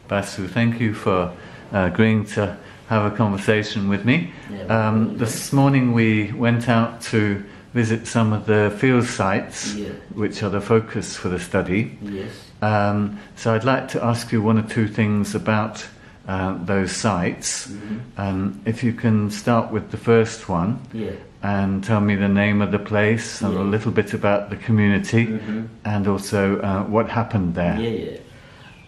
Basu. Thank you for agreeing to have a conversation with me. This morning we went out to visit some of the field sites, which are the focus for the study. So I'd like to ask you one or two things about those sites. If you can start with the first one and tell me the name of the place and a little bit about the community and also what happened there.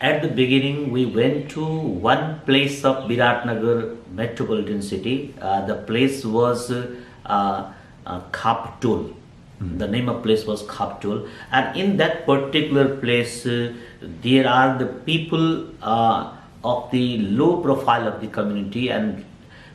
At the beginning, we went to one place of Viratnagar metropolitan city. The place was Khaptul. The name of place was Khaptul, and in that particular place, there are the people of the low profile of the community, and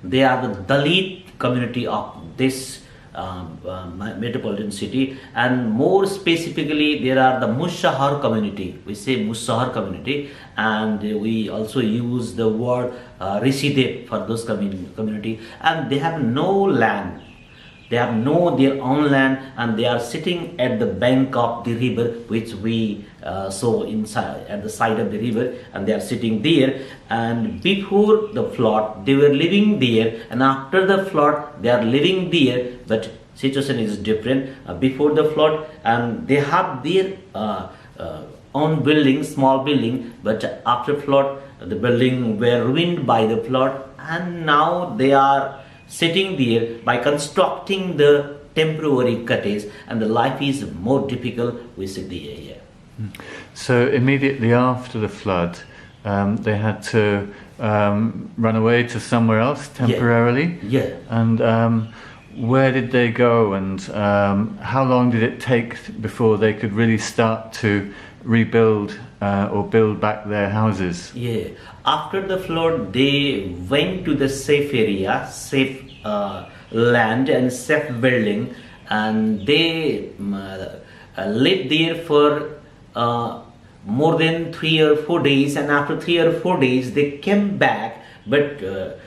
they are the Dalit community of this metropolitan city, and more specifically there are the Musahar community. We say Musahar community, and we also use the word Rishide for those community, and they have no land. They have no their own land, and they are sitting at the bank of the river, which we saw inside at the side of the river, and they are sitting there. And before the flood, they were living there, and after the flood, they are living there. But situation is different. Before the flood, and they have their own building, small building, but after flood, the building were ruined by the flood, and now they are sitting there by constructing the temporary cottage, and the life is more difficult. We sit there here. So immediately after the flood, they had to run away to somewhere else temporarily. And where did they go, and how long did it take before they could really start to rebuild or build back their houses? After the flood, they went to the safe area, safe land and safe building, and they lived there for more than 3 or 4 days, and after 3 or 4 days they came back, but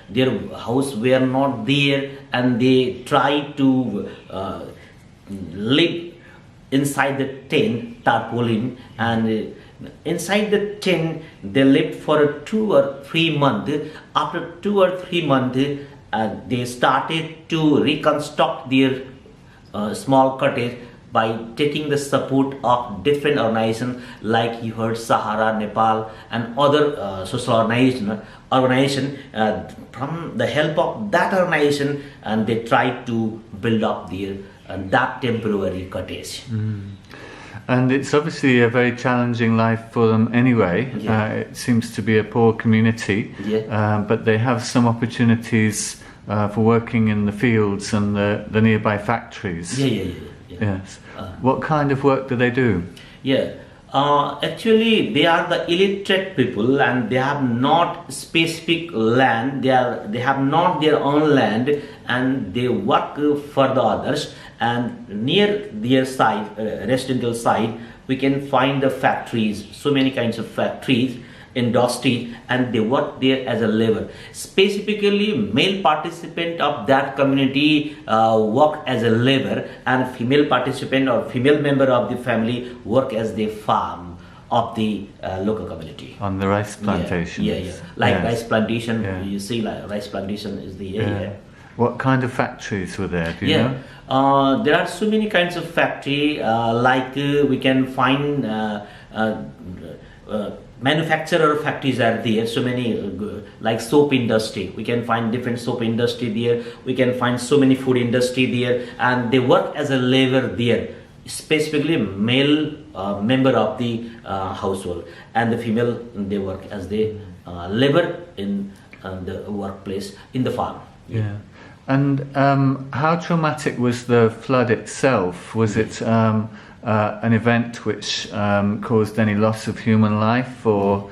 their house were not there, and they tried to live inside the tent, tarpaulin, and inside the tent they lived for 2 or 3 months. After 2 or 3 months, they started to reconstruct their small cottage by taking the support of different organizations, like you heard Sahara, Nepal, and other social organization. From the help of that organization, and they tried to build up their that temporary cottage. And it's obviously a very challenging life for them anyway. It seems to be a poor community, but they have some opportunities for working in the fields and the nearby factories. Yes. What kind of work do they do? Actually, they are the illiterate people, and they have not specific land. They have not their own land, and they work for the others. And near their side, residential side, we can find the factories, so many kinds of factories, industry, and they work there as a labor. Specifically, male participant of that community work as a labor, and female participant or female member of the family work as the farm of the local community. On the rice plantations. Like rice plantation, you see, like rice plantation is the area. What kind of factories were there, do you know? There are so many kinds of factory, like we can find manufacturer factories are there, so many, like soap industry. We can find different soap industry there. We can find so many food industry there, and they work as a labor there, specifically male member of the household, and the female, they work as the labor in the workplace in the farm. And how traumatic was the flood itself? Was it an event which caused any loss of human life, or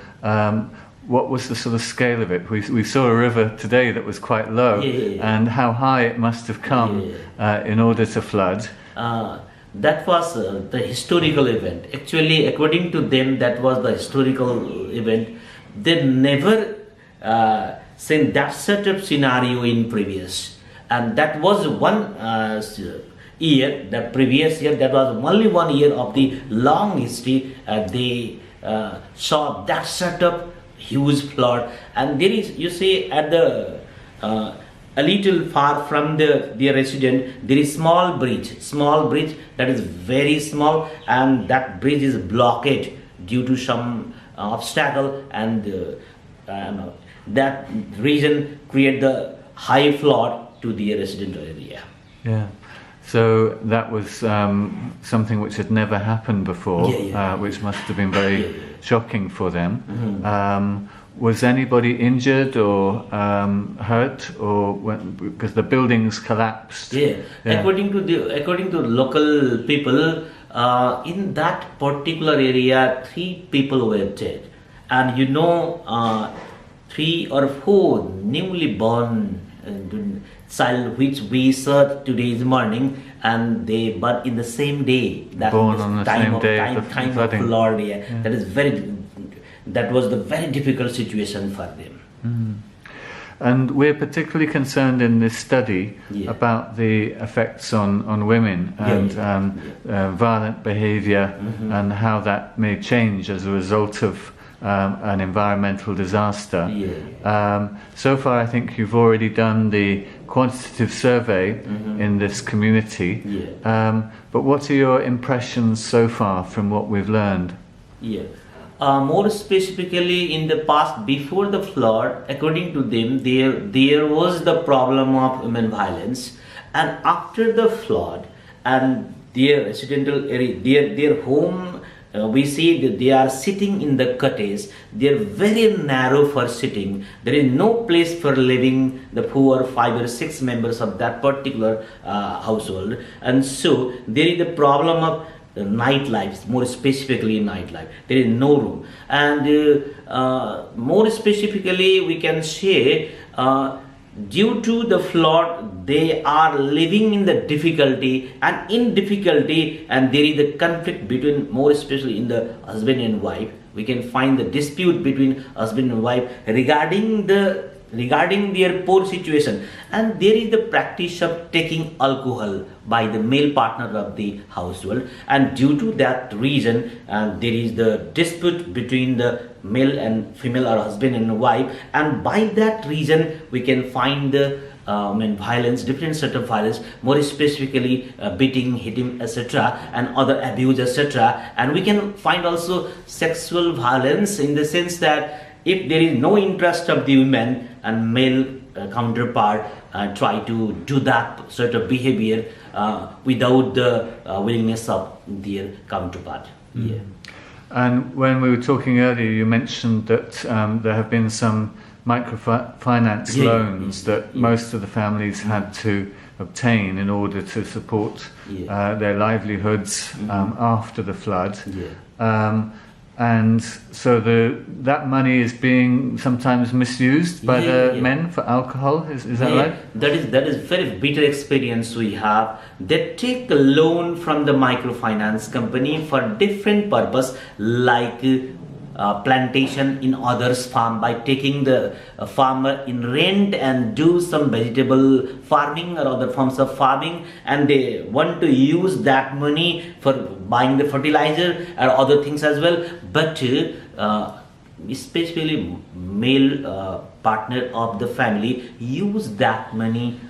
what was the sort of scale of it? We saw a river today that was quite low, and how high it must have come in order to flood. That was the historical event. Actually, according to them, that was the historical event. They never seen that sort of scenario in previous. And that was one year, the previous year, that was only 1 year of the long history. They saw that sort of huge flood. And there is, you see, at the a little far from their resident, there is small bridge that is very small, and that bridge is blocked due to some obstacle, and that region create the high flood to the residential area. Yeah. So that was something which had never happened before, which must have been very shocking for them. Was anybody injured or hurt, or because the buildings collapsed? According to local people, in that particular area, 3 people were dead, and 3 or 4 newly born child which we saw today's morning, and they but in the same day, that born on the same day of flooding. Flood, that was the very difficult situation for them. And we're particularly concerned in this study about the effects on women and violent behavior and how that may change as a result of an environmental disaster. So far, I think you've already done the quantitative survey in this community. But what are your impressions so far from what we've learned? More specifically, in the past, before the flood, according to them, there was the problem of women violence, and after the flood, and their residential area, their home, we see that they are sitting in the cottage. They are very narrow for sitting. There is no place for living the poor 5 or 6 members of that particular household, and so there is the problem of nightlife, more specifically nightlife. There is no room, and more specifically we can say due to the flood they are living in the difficulty, and in difficulty, and there is a conflict between, more especially in the husband and wife. We can find the dispute between husband and wife regarding their poor situation, and there is the practice of taking alcohol by the male partner of the household, and due to that reason there is the dispute between the male and female, or husband and wife, and by that reason we can find the violence, different set of violence, more specifically beating, hitting, etc., and other abuse, etc. And we can find also sexual violence, in the sense that if there is no interest of the women, and male counterpart try to do that sort of behavior without the willingness of their counterpart. And when we were talking earlier, you mentioned that there have been some microfinance loans that most of the families had to obtain in order to support their livelihoods after the flood. And so that money is being sometimes misused by the men for alcohol. Is that right? That is very bitter experience we have. They take a loan from the microfinance company for different purpose, like plantation in others' farm, by taking the farmer in rent and do some vegetable farming or other forms of farming, and they want to use that money for buying the fertilizer or other things as well. But especially male partner of the family use that money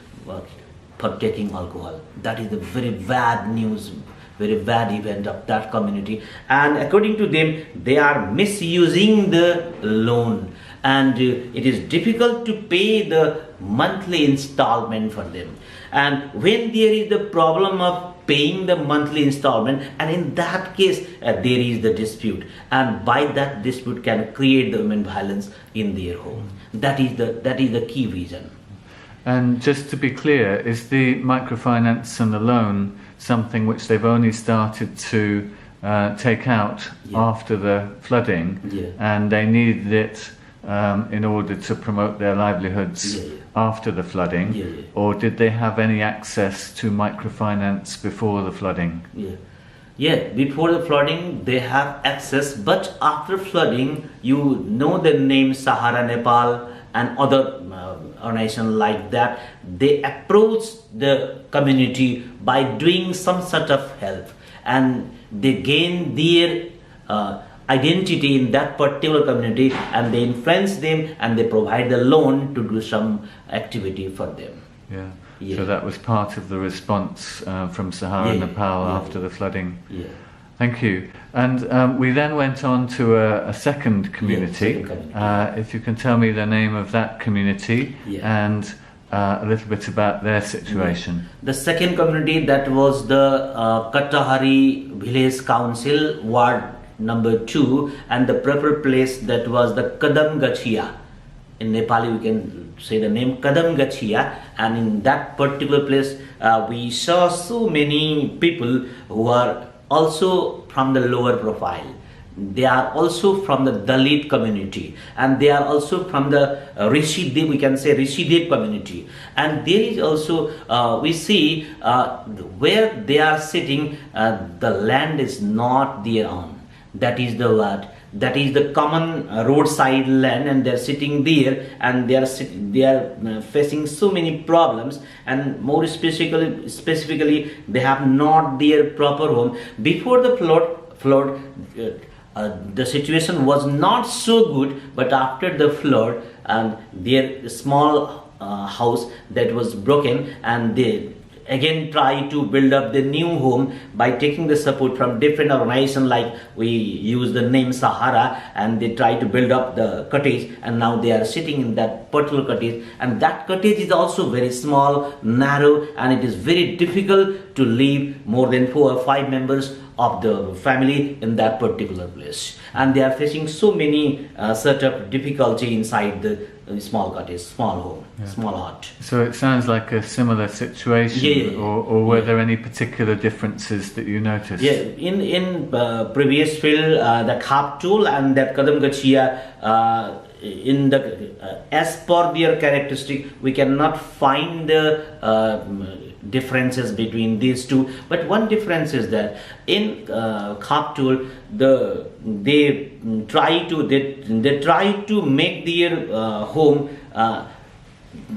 for taking alcohol. That is the very bad news, very bad event of that community, and according to them they are misusing the loan, and it is difficult to pay the monthly installment for them. And when there is the problem of paying the monthly installment, and in that case there is the dispute, and by that dispute can create the women violence in their home. That is the key reason. And just to be clear, is the microfinance and the loan something which they've only started to take out after the flooding, and they needed it in order to promote their livelihoods after the flooding, or did they have any access to microfinance before the flooding? Before the flooding they have access, but after flooding, you know the name Sahara Nepal and other organizations like that, they approach the community by doing some sort of help, and they gain their identity in that particular community, and they influence them and they provide the loan to do some activity for them. Yeah. Yeah. So that was part of the response from Sahara Nepal after the flooding. Yeah. Thank you. And we then went on to a second community. If you can tell me the name of that community and a little bit about their situation. The second community, that was the Katahari Village Council, Ward number 2, and the proper place, that was the Kadam Gachia. In Nepali we can say the name Kadam Gachia, and in that particular place we saw so many people who are also from the lower profile. They are also from the Dalit community, and they are also from the Rishidev, we can say Rishidev community. And there is also, we see where they are sitting, the land is not their own. That is the word. That is the common roadside land, and they're sitting there, and they are facing so many problems, and more specifically they have not their proper home. Before the flood, the situation was not so good, but after the flood, and their small house that was broken, and they again try to build up the new home by taking the support from different organizations, like we use the name Sahara, and they try to build up the cottage, and now they are sitting in that particular cottage, and that cottage is also very small, narrow, and it is very difficult to live more than 4 or 5 members of the family in that particular place, and they are facing so many sort of difficulty inside the small cottage, small home, small hut. So it sounds like a similar situation, or were there any particular differences that you noticed? Yeah, in previous field, the Khaptul and that Kadam Gachia, in the as per their characteristic, we cannot find the differences between these two, but one difference is that in Khaptul, they try to make their home.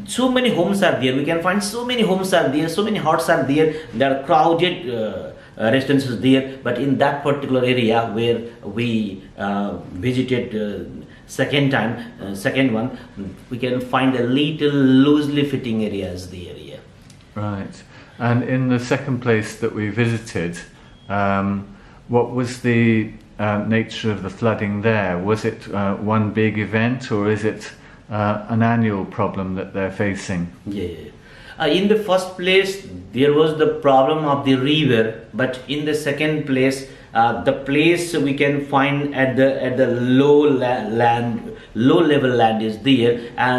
So many homes are there. We can find so many homes are there. So many huts are there. There are crowded residences there. But in that particular area where we visited second one, we can find a little loosely fitting areas there. Yeah. Right. And in the second place that we visited, what was the nature of the flooding there? Was it one big event, or is it an annual problem that they're facing? In the first place, there was the problem of the river, but in the second place, the place we can find at the low level land is there, and